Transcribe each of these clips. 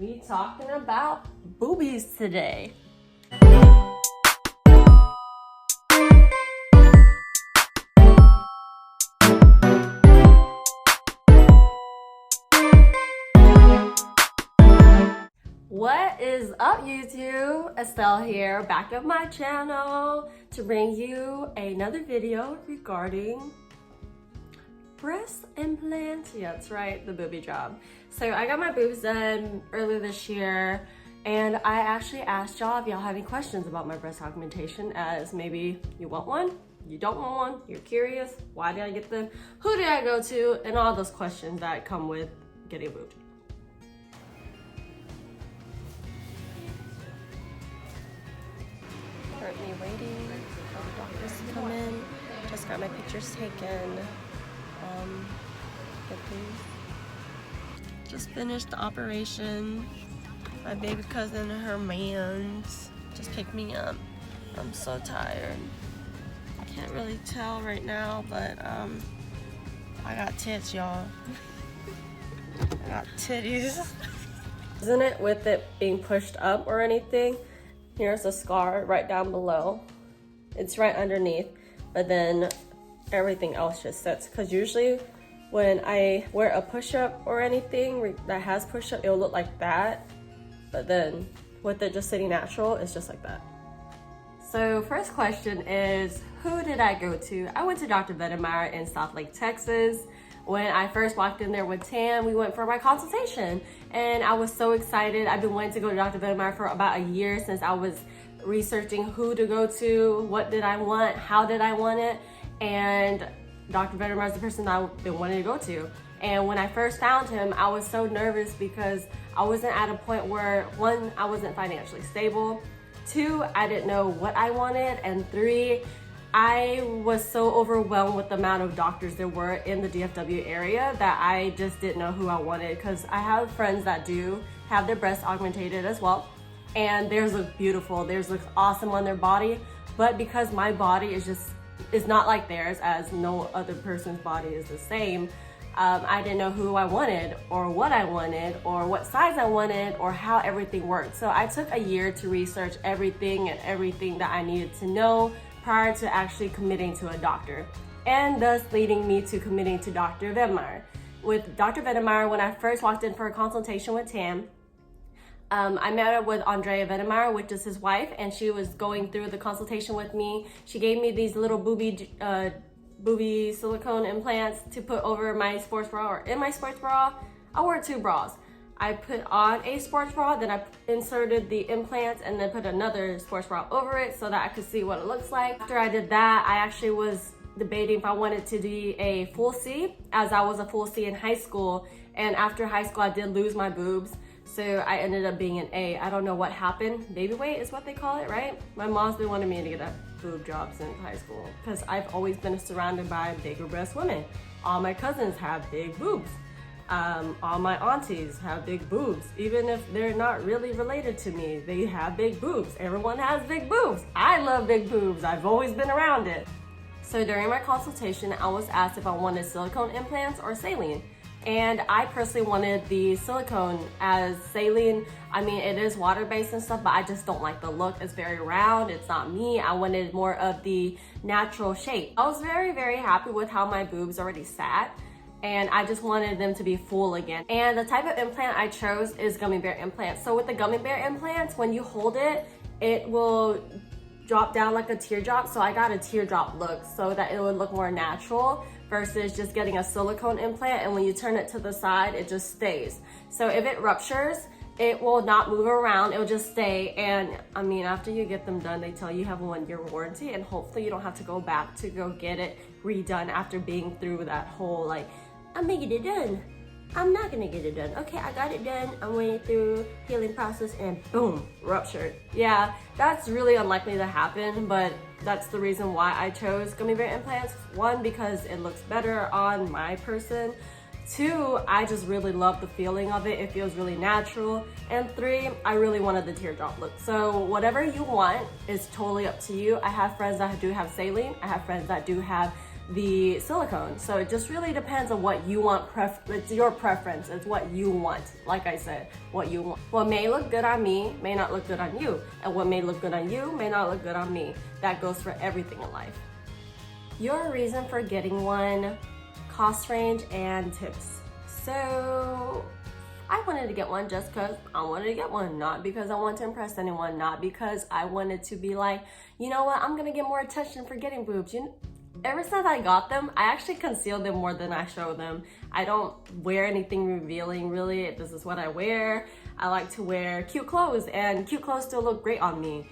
We talking about boobies today. What is up, YouTube? Estelle here, back at my channel to bring you another video regarding breast implants. Yeah, that's right, the boobie job. So I got my boobs done earlier this year, and I actually asked y'all if y'all have any questions about my breast augmentation, as maybe you want one, you don't want one, you're curious, why did I get them, who did I go to, and all those questions that come with getting boobs. Currently waiting for the doctors to come in. Just got my pictures taken. Just finished the operation. My baby cousin and her mans just picked me up. I'm so tired. I can't really tell right now, but I got tits, y'all. I got titties. Isn't it with it being pushed up or anything? Here's a scar right down below. It's right underneath, but then everything else just sits. Because usually when I wear a push-up or anything that has push-up, it'll look like that. But then with it just sitting natural, it's just like that. So first question is, who did I go to? I went to Dr. Venemeyer in South Lake, Texas. When I first walked in there with Tam, we went for my consultation, and I was so excited. I've been wanting to go to Dr. Venemeyer for about a year since I was researching who to go to, what did I want, how did I want it, and Dr. Venemeyer is the person that I've been wanting to go to. And when I first found him, I was so nervous because I wasn't at a point where, one, I wasn't financially stable, two, I didn't know what I wanted, and three, I was so overwhelmed with the amount of doctors there were in the DFW area that I just didn't know who I wanted, because I have friends that do have their breasts augmentated as well, and theirs look beautiful, theirs looks awesome on their body, but because my body is not like theirs, as no other person's body is the same, I didn't know who I wanted or what I wanted or what size I wanted or how everything worked. So I took a year to research everything that I needed to know prior to actually committing to a doctor, and thus leading me to committing to Dr. Venemeyer. With Dr. Venemeyer, when I first walked in for a consultation with Tam, I met up with Andrea Venemeyer, which is his wife, and she was going through the consultation with me. She gave me these little booby silicone implants to put over my sports bra, or in my sports bra. I wore two bras. I put on a sports bra, then I inserted the implants and then put another sports bra over it so that I could see what it looks like. After I did that, I actually was debating if I wanted to be a full C, as I was a full C in high school, and after high school I did lose my boobs, so I ended up being an A. I don't know what happened. Baby weight is what they call it, right? My mom's been wanting me to get a boob job since high school because I've always been surrounded by bigger breast women. All my cousins have big boobs. All my aunties have big boobs. Even if they're not really related to me, they have big boobs. Everyone has big boobs. I love big boobs. I've always been around it. So during my consultation, I was asked if I wanted silicone implants or saline. And I personally wanted the silicone, as saline, I mean, it is water-based and stuff, but I just don't like the look. It's very round, it's not me. I wanted more of the natural shape. I was very, very happy with how my boobs already sat, and I just wanted them to be full again. And the type of implant I chose is gummy bear implants. So with the gummy bear implants, when you hold it, it will drop down like a teardrop. So I got a teardrop look so that it would look more natural versus just getting a silicone implant, and when you turn it to the side, it just stays. So if it ruptures, it will not move around, it will just stay. And I mean, after you get them done, they tell you have a 1-year warranty, and hopefully you don't have to go back to go get it redone after being through that whole like, I'm gonna get it done, I'm not gonna get it done. Okay, I got it done, I went through healing process and boom, ruptured. Yeah, that's really unlikely to happen, but that's the reason why I chose gummy bear implants. One, because it looks better on my person. Two, I just really love the feeling of it. It feels really natural. And three, I really wanted the teardrop look. So whatever you want is totally up to you. I have friends that do have saline. I have friends that do have the silicone. So it just really depends on what you want. It's your preference. It's what you want. Like I said, what you want. What may look good on me may not look good on you, and what may look good on you may not look good on me. That goes for everything in life. Your reason for getting one, cost range, and tips. So I wanted to get one just because I wanted to get one, not because I wanted to impress anyone, not because I wanted to be like, you know what, I'm gonna get more attention for getting boobs. Ever since I got them, I actually conceal them more than I show them. I don't wear anything revealing, really. This is what I wear. I like to wear cute clothes, and cute clothes still look great on me.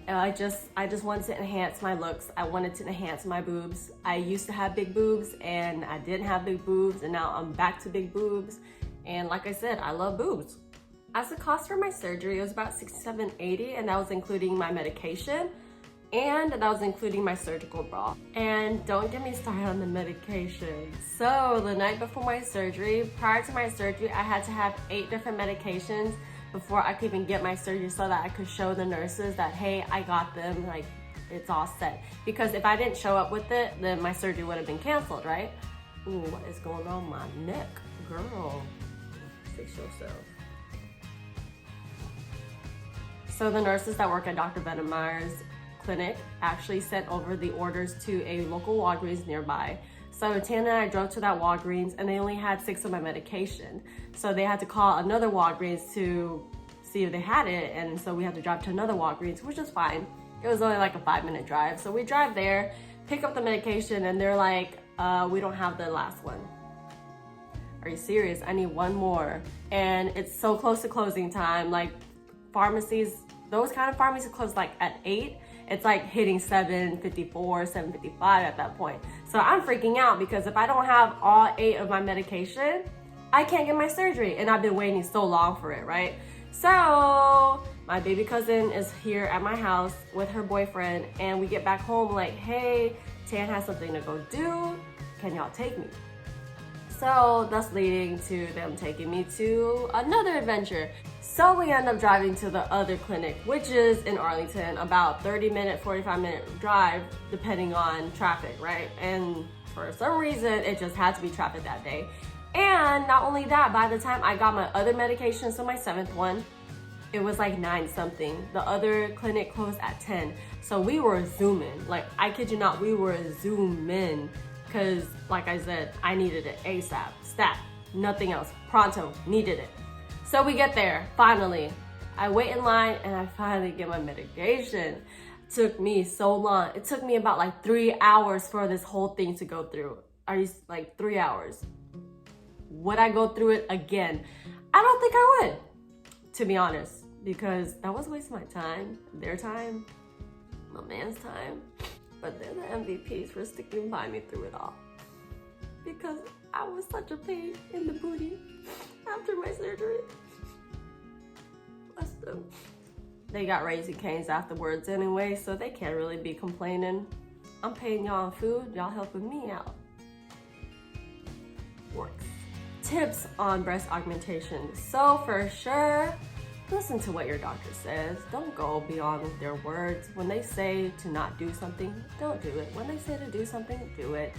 I just wanted to enhance my looks. I wanted to enhance my boobs. I used to have big boobs, and I didn't have big boobs, and now I'm back to big boobs. And like I said, I love boobs. As the cost for my surgery, it was about $67.80, and that was including my medication, and that was including my surgical bra. And don't get me started on the medication. So the night before my surgery, prior to my surgery, I had to have 8 different medications before I could even get my surgery, so that I could show the nurses that, hey, I got them, like, it's all set. Because if I didn't show up with it, then my surgery would have been canceled, right? Ooh, what is going on my neck, girl? Fix yourself. So the nurses that work at Dr. Bennemeyer's clinic actually sent over the orders to a local Walgreens nearby. So Tana and I drove to that Walgreens, and they only had 6 of my medication. So they had to call another Walgreens to see if they had it, and so we had to drive to another Walgreens, which is fine. It was only like a 5-minute drive. So we drive there, pick up the medication, and they're like, we don't have the last one. Are you serious? I need one more. And it's so close to closing time. Like pharmacies, those kind of pharmacies close like at 8. It's like hitting 7:54, 7:55 at that point. So I'm freaking out because if I don't have all 8 of my medication, I can't get my surgery. And I've been waiting so long for it, right? So my baby cousin is here at my house with her boyfriend, and we get back home like, hey, Tan has something to go do. Can y'all take me? So that's leading to them taking me to another adventure. So we end up driving to the other clinic, which is in Arlington, about 30-minute, 45-minute drive, depending on traffic, right? And for some reason, it just had to be traffic that day. And not only that, by the time I got my other medication, so my 7th one, it was like 9 something. The other clinic closed at 10. So we were zooming. Like, I kid you not, we were zooming. Because, like I said, I needed it ASAP, stat, nothing else, pronto, needed it. So we get there, finally. I wait in line, and I finally get my medication. Took me so long. It took me about like 3 hours for this whole thing to go through. Are you, like 3 hours? Would I go through it again? I don't think I would, to be honest, because that was wasting my time, their time, my man's time. But they're the MVPs for sticking by me through it all. Because I was such a pain in the booty after my surgery. Bless them. They got Raising Cane's afterwards anyway, so they can't really be complaining. I'm paying y'all in food, y'all helping me out. Works. Tips on breast augmentation. So for sure, listen to what your doctor says. Don't go beyond their words. When they say to not do something, don't do it. When they say to do something, do it.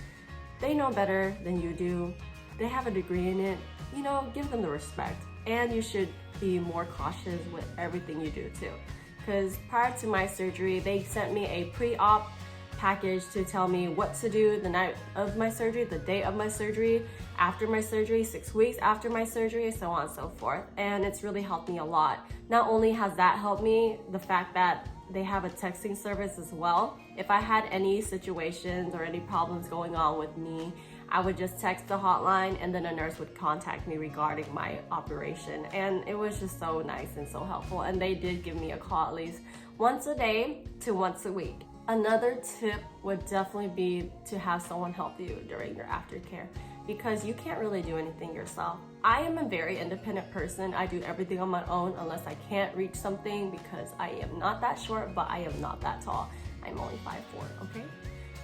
They know better than you do. They have a degree in it. You know, give them the respect. And you should be more cautious with everything you do too. Because prior to my surgery, they sent me a pre-op package to tell me what to do the night of my surgery, the day of my surgery, after my surgery, 6 weeks after my surgery, so on and so forth. And it's really helped me a lot. Not only has that helped me, the fact that they have a texting service as well. If I had any situations or any problems going on with me, I would just text the hotline, and then a nurse would contact me regarding my operation. And it was just so nice and so helpful. And they did give me a call at least once a day to once a week. Another tip would definitely be to have someone help you during your aftercare, because you can't really do anything yourself. I am a very independent person. I do everything on my own unless I can't reach something, because I am not that short, but I am not that tall. I'm only 5'4", okay?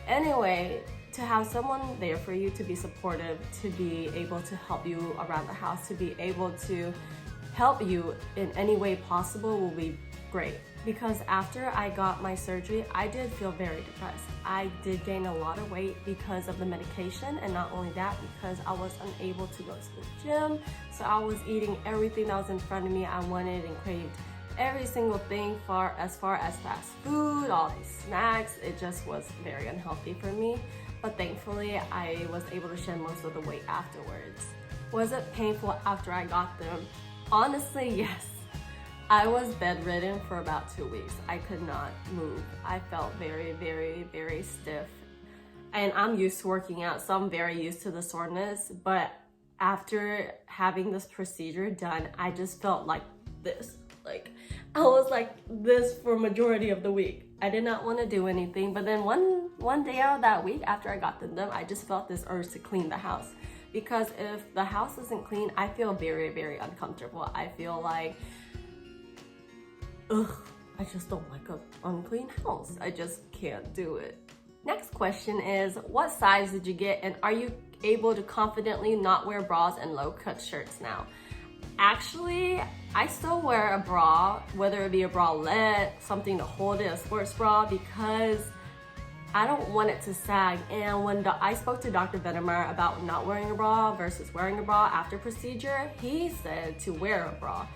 Anyway, to have someone there for you, to be supportive, to be able to help you around the house, to be able to help you in any way possible will be great because after I got my surgery, I did feel very depressed. I did gain a lot of weight because of the medication, and not only that, because I was unable to go to the gym. So I was eating everything that was in front of me. I wanted and craved every single thing as far as fast food, all these snacks. It just was very unhealthy for me. But thankfully, I was able to shed most of the weight afterwards. Was it painful after I got them? Honestly, yes. I was bedridden for about 2 weeks. I could not move. I felt very, very, very stiff. And I'm used to working out, so I'm very used to the soreness. But after having this procedure done, I just felt like this. Like, I was like this for majority of the week. I did not want to do anything. But then one day out of that week, after I got them done, I just felt this urge to clean the house. Because if the house isn't clean, I feel very, very uncomfortable. I feel like, ugh, I just don't like an unclean house. I just can't do it. Next question is, what size did you get, and are you able to confidently not wear bras and low-cut shirts now? Actually, I still wear a bra, whether it be a bralette, something to hold it, a sports bra, because I don't want it to sag. And when I spoke to Dr. Venemeyer about not wearing a bra versus wearing a bra after procedure, he said to wear a bra.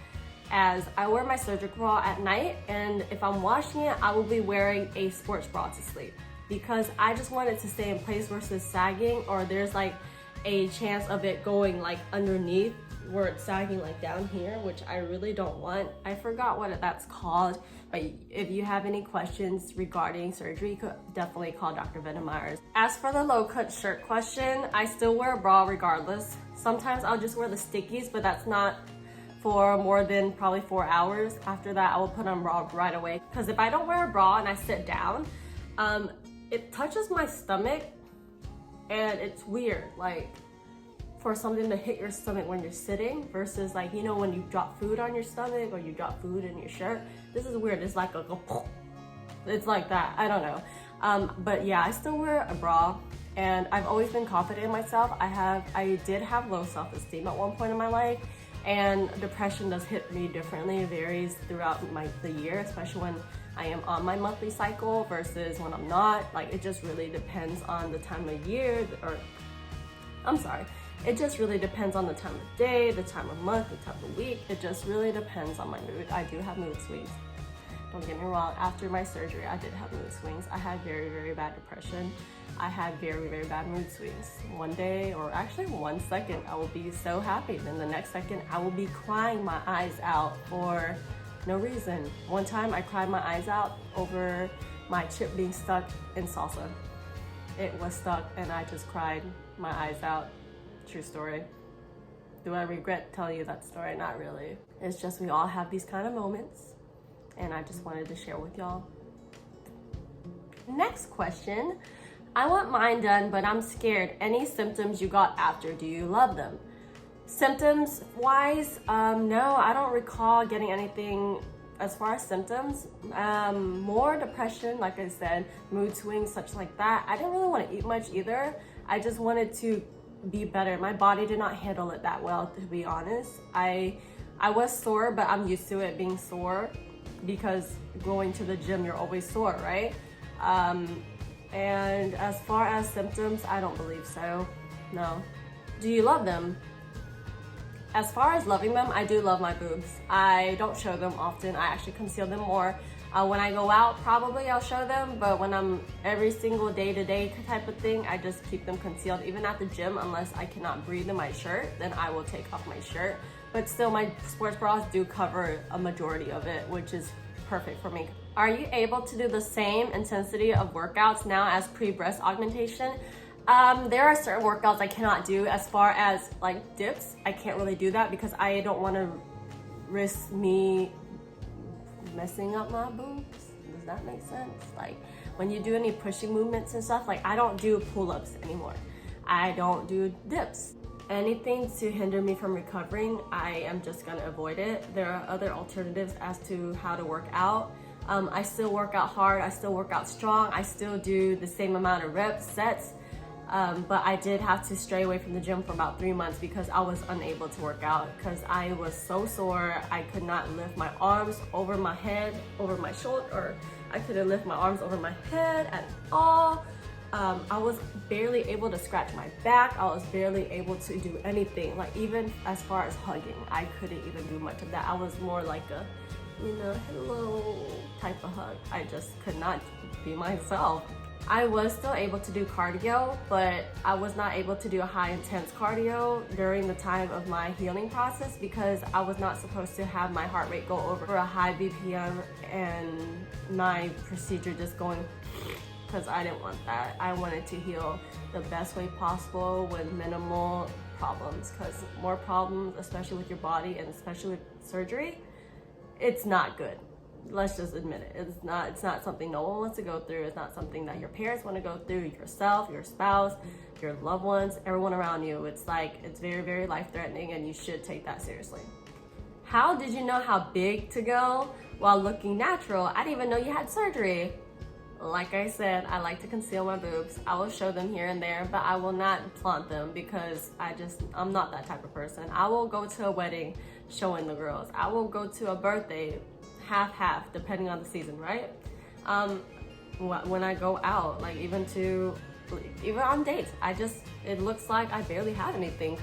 As I wear my surgical bra at night, and if I'm washing it, I will be wearing a sports bra to sleep, because I just want it to stay in place versus sagging, or there's like a chance of it going like underneath where it's sagging like down here, which I really don't want. I forgot what that's called, but if you have any questions regarding surgery, you could definitely call Dr. Venemeyer. As for the low cut shirt question, I still wear a bra regardless. Sometimes I'll just wear the stickies, but that's not for more than probably 4 hours. After that, I will put on a bra right away. Because if I don't wear a bra and I sit down, it touches my stomach, and it's weird. Like, for something to hit your stomach when you're sitting versus like, you know, when you drop food on your stomach or you drop food in your shirt. This is weird. It's like it's like that. I don't know. But yeah, I still wear a bra, and I've always been confident in myself. I did have low self-esteem at one point in my life, and depression does hit me differently. It varies throughout the year, especially when I am on my monthly cycle versus when I'm not. Like, it just really depends on the time of year, it just really depends on the time of day, the time of month, the time of week. It just really depends on my mood. I do have mood swings. Don't get me wrong, after my surgery, I did have mood swings. I had very, very bad depression. I had very, very bad mood swings. One day, or actually 1 second, I will be so happy. Then the next second, I will be crying my eyes out for no reason. One time, I cried my eyes out over my chip being stuck in salsa. It was stuck, and I just cried my eyes out. True story. Do I regret telling you that story? Not really. It's just we all have these kind of moments, and I just wanted to share with y'all. Next question. I want mine done, but I'm scared. Any symptoms you got after? Do you love them? Symptoms wise, no, I don't recall getting anything as far as symptoms. More depression, like I said, mood swings, such like that. I didn't really want to eat much either. I just wanted to be better. My body did not handle it that well, to be honest. I was sore, but I'm used to it being sore because going to the gym, you're always sore, right? And as far as symptoms, I don't believe so. No. Do you love them? As far as loving them, I do love my boobs. I don't show them often. I actually conceal them more. When I go out, probably I'll show them, but when I'm every single day-to-day type of thing, I just keep them concealed. Even at the gym, unless I cannot breathe in my shirt, then I will take off my shirt. But still, my sports bras do cover a majority of it, which is perfect for me. Are you able to do the same intensity of workouts now as pre-breast augmentation? There are certain workouts I cannot do. As far as like dips, I can't really do that because I don't want to risk me messing up my boobs. Does that make sense? Like, when you do any pushing movements and stuff, like I don't do pull-ups anymore. I don't do dips. Anything to hinder me from recovering, I am just gonna avoid it. There are other alternatives as to how to work out. I still work out hard, I still work out strong, I still do the same amount of reps, sets. But I did have to stray away from the gym for about 3 months because I was unable to work out because I was so sore. I could not lift my arms over my head, over my shoulder, or I couldn't lift my arms over my head at all. I was barely able to scratch my back. I was barely able to do anything, like even as far as hugging. I couldn't even do much of that. I was more like a, hello type of hug. I just could not be myself. I was still able to do cardio, but I was not able to do a high intense cardio during the time of my healing process because I was not supposed to have my heart rate go over a high BPM and my procedure just going, because I didn't want that. I wanted to heal the best way possible with minimal problems, because more problems, especially with your body and especially with surgery, it's not good. Let's just admit it. It's not something no one wants to go through. It's not something that your parents want to go through, yourself, your spouse, your loved ones, everyone around you. It's very, very life-threatening, and you should take that seriously. How did you know how big to go while looking natural? I didn't even know you had surgery. Like I said, I like to conceal my boobs. I will show them here and there, but I will not flaunt them because I'm not that type of person. I will go to a wedding showing the girls. I will go to a birthday half, depending on the season, right? When I go out, like even on dates, it looks like I barely have anything.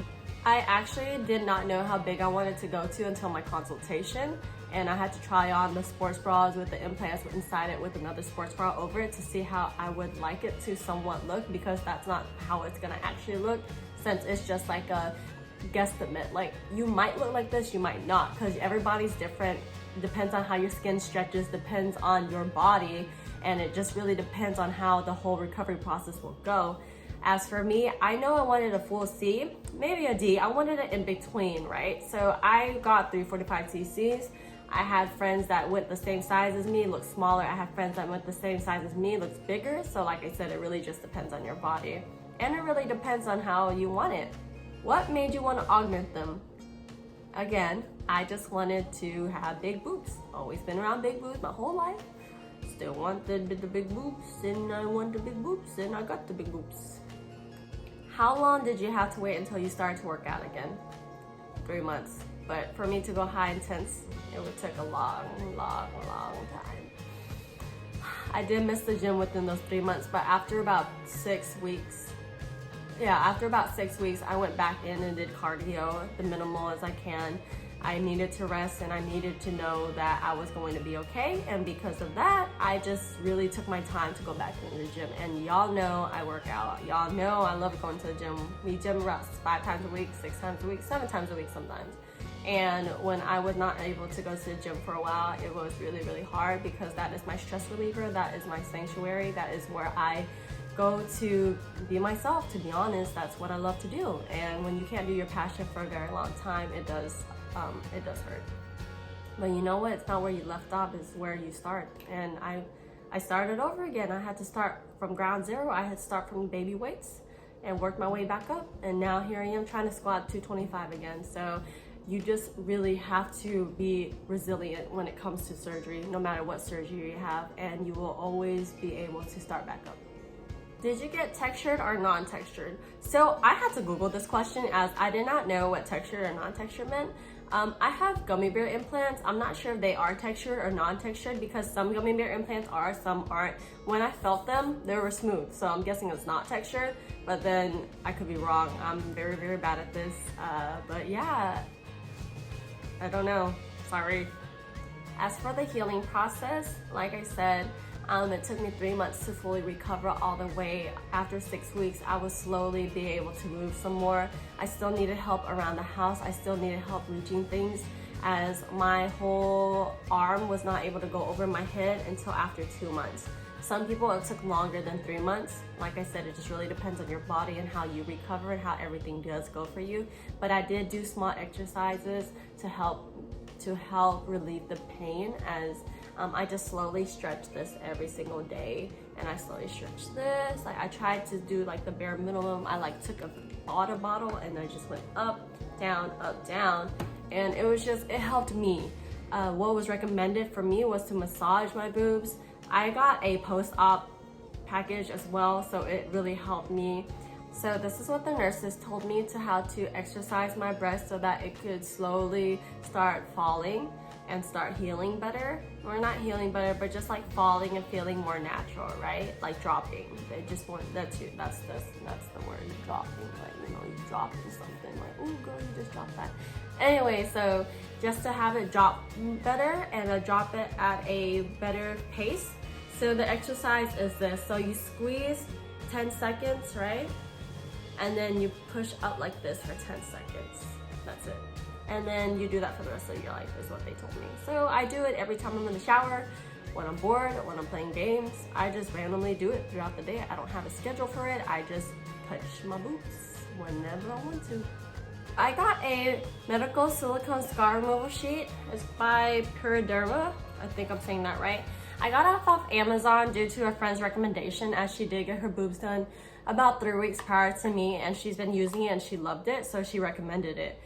I actually did not know how big I wanted to go to until my consultation, and I had to try on the sports bras with the implants inside it with another sports bra over it to see how I would like it to somewhat look, because that's not how it's gonna actually look, since it's just like a guesstimate. Like, you might look like this, you might not, because everybody's different. Depends on how your skin stretches, depends on your body, and it just really depends on how the whole recovery process will go. As for me, I know I wanted a full C, maybe a D. I wanted it in between, right? So I got 345 cc's. I had friends that went the same size as me, looked smaller. I have friends that went the same size as me, looks bigger. So like I said, it really just depends on your body. And it really depends on how you want it. What made you want to augment them? Again, I just wanted to have big boobs. Always been around big boobs my whole life. Still wanted the big boobs, and I want the big boobs, and I got the big boobs. How long did you have to wait until you started to work out again? 3 months. But for me to go high intense, it would take a long time. I did miss the gym within those 3 months, but after about 6 weeks, I went back in and did cardio, the minimal as I can. I needed to rest, and I needed to know that I was going to be okay. And because of that, I just really took my time to go back into the gym. And y'all know I work out. Y'all know I love going to the gym. We gym rest 5 times a week, 6 times a week, 7 times a week sometimes. And when I was not able to go to the gym for a while, it was really, really hard, because that is my stress reliever. That is my sanctuary. That is where I go to be myself. To be honest, that's what I love to do. And when you can't do your passion for a very long time, it does hurt. But you know what? It's not where you left off, it's where you start. And I started over again. I had to start from ground zero. I had to start from baby weights and work my way back up. And now here I am trying to squat 225 again. So you just really have to be resilient when it comes to surgery, no matter what surgery you have, and you will always be able to start back up. Did you get textured or non-textured? So I had to Google this question, as I did not know what textured or non-textured meant. I have gummy bear implants. I'm not sure if they are textured or non-textured, because some gummy bear implants are, some aren't. When I felt them, they were smooth, so I'm guessing it's not textured, but then I could be wrong. I'm very, very bad at this, but yeah, I don't know, sorry. As for the healing process, like I said, it took me 3 months to fully recover all the way. After 6 weeks, I would slowly be able to move some more. I still needed help around the house. I still needed help reaching things, as my whole arm was not able to go over my head until after 2 months. Some people, it took longer than 3 months. Like I said, it just really depends on your body and how you recover and how everything does go for you. But I did do small exercises to help relieve the pain, as I just slowly stretched this every single day, and I slowly stretched this. Like, I tried to do like the bare minimum. I like took a water bottle and I just went up, down, and it helped me. What was recommended for me was to massage my boobs. I got a post-op package as well, so it really helped me. So this is what the nurses told me to how to exercise my breast so that it could slowly start falling and start healing better. Or not healing better, but just like falling and feeling more natural, right? Like dropping. They just want that's the word, dropping. Like, you know, you dropping something like, oh girl, you just dropped that. Anyway, so just to have it drop better and drop it at a better pace. So the exercise is this. So you squeeze 10 seconds, right? And then you push up like this for 10 seconds. That's it. And then you do that for the rest of your life is what they told me. So I do it every time I'm in the shower, when I'm bored, when I'm playing games. I just randomly do it throughout the day. I don't have a schedule for it. I just touch my boobs whenever I want to. I got a medical silicone scar removal sheet. It's by Puriderma. I think I'm saying that right. I got it off Amazon due to a friend's recommendation, as she did get her boobs done about 3 weeks prior to me, and she's been using it and she loved it, so she recommended it.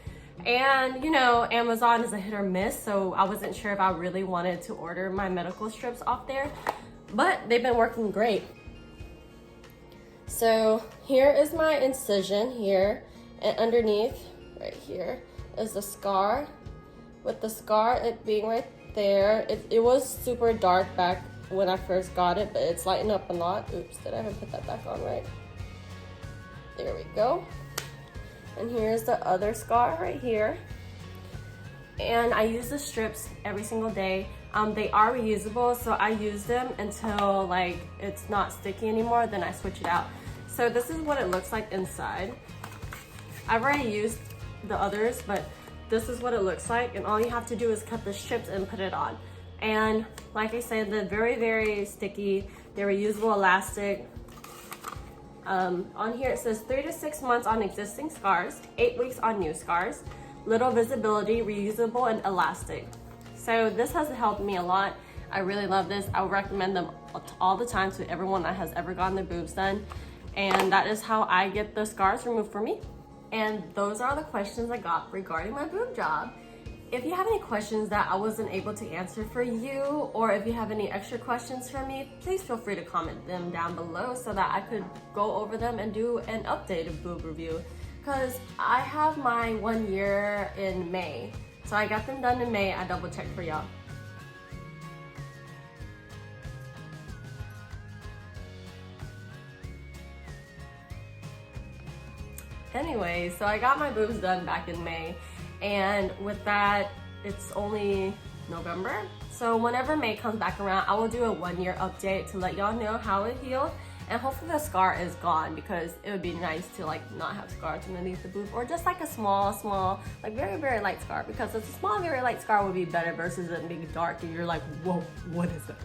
And you know, Amazon is a hit or miss, so I wasn't sure if I really wanted to order my medical strips off there, but they've been working great. So here is my incision here, and underneath right here is the scar. With the scar it being right there, it was super dark back when I first got it, but it's lightened up a lot. Oops, did I ever put that back on right? There we go. And here's the other scar right here. And I use the strips every single day. They are reusable, so I use them until like it's not sticky anymore, then I switch it out. So this is what it looks like inside. I've already used the others, but this is what it looks like, and all you have to do is cut the strips and put it on. And like I said, they're very, very sticky. They're reusable, elastic. On here it says 3 to 6 months on existing scars, 8 weeks on new scars, little visibility, reusable, and elastic. So this has helped me a lot. I really love this. I would recommend them all the time to everyone that has ever gotten their boobs done. And that is how I get the scars removed for me. And those are the questions I got regarding my boob job. If you have any questions that I wasn't able to answer for you, or if you have any extra questions for me, please feel free to comment them down below so that I could go over them and do an updated boob review. Because I have my 1 year in May. So I got them done in May. I double checked for y'all. Anyway, so I got my boobs done back in May, and with that, it's only November. So whenever May comes back around, I will do a 1 year update to let y'all know how it healed, and hopefully the scar is gone, because it would be nice to like not have scars underneath the boob, or just like a small, like very, very light scar, because a small, very light scar would be better versus it being dark and you're like, whoa, what is that?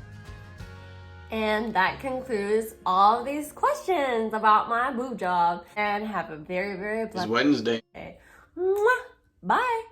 And that concludes all of these questions about my boob job. And have a very, very blessed It's Wednesday. day. Mwah! Bye.